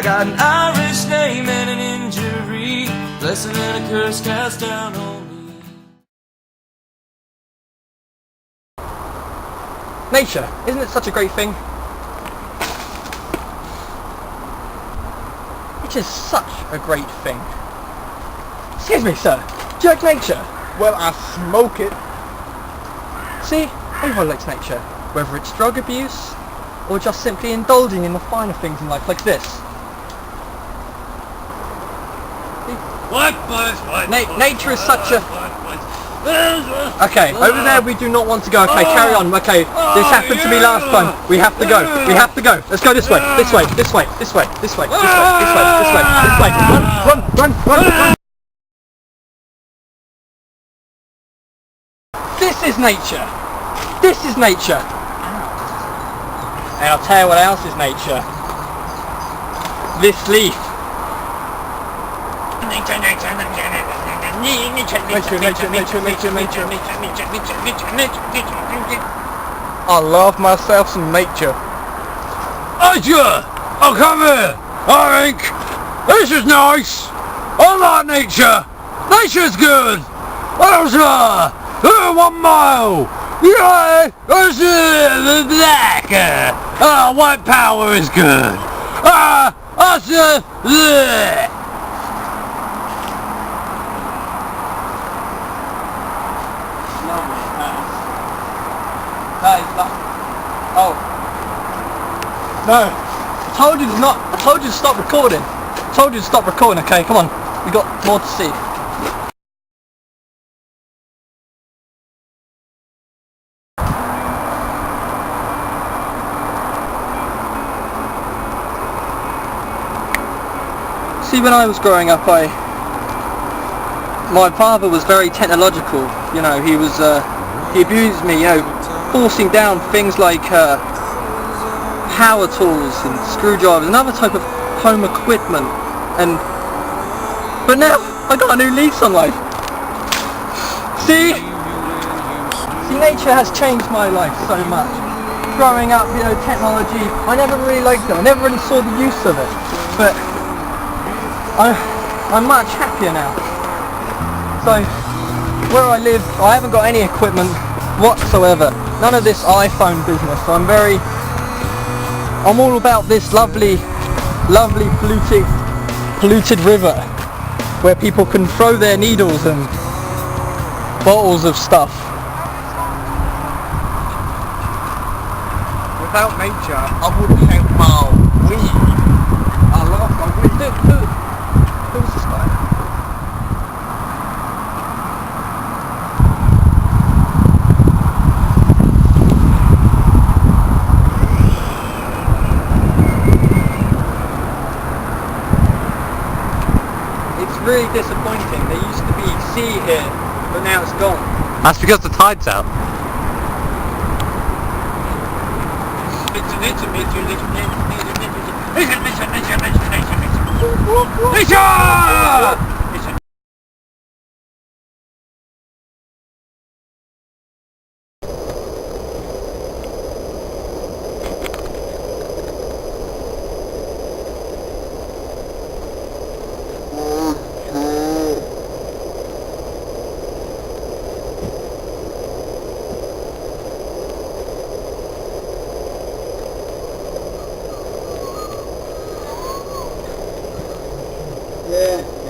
got an Irish name and an injury, blessing and a curse cast down on me. Nature, isn't it such a great thing? It is such a great thing. Excuse me, sir. Do you like nature? Well, I smoke it. See, everyone likes nature, whether it's drug abuse or just simply indulging in the finer things in life, like this. Nature is such a... Okay, over there we do not want to go. Okay, carry on. Okay, this happened to me last time. We have to go. We have to go. Let's go this way. This way. This way. This way. This way. This way. This way. This way. This way. Run! Run! Run! Run! This is nature. This is nature. And I'll tell you what else is nature. This leaf. Nature, nature, nature, nature, nature, nature, nature, nature, nature, nature, nature. I love myself some nature. Nature! Oh, come here! I think this is nice! I like nature! Nature's good! What else? 1 mile! Yeah! This is black! White power is good! That's bleh. Oh. No. I told you to not. I told you to stop recording. I told you to stop recording, okay? Come on. We got more to see. See, when I was growing up, my father was very technological. You know, he abused me, you know, forcing down things like power tools and screwdrivers and other type of home equipment. But now I got a new lease on life. See, nature has changed my life so much. Growing up, you know, technology, I never really liked it. I never really saw the use of it. But I'm much happier now. So, where I live, I haven't got any equipment whatsoever. None of this iPhone business. So I'm all about this lovely polluted river where people can throw their needles and bottles of stuff. Without nature, I wouldn't have my weed. I love my weed. Who's this guy? It's really disappointing. There used to be sea here, but now it's gone. That's because the tide's out. Nature! Yeah.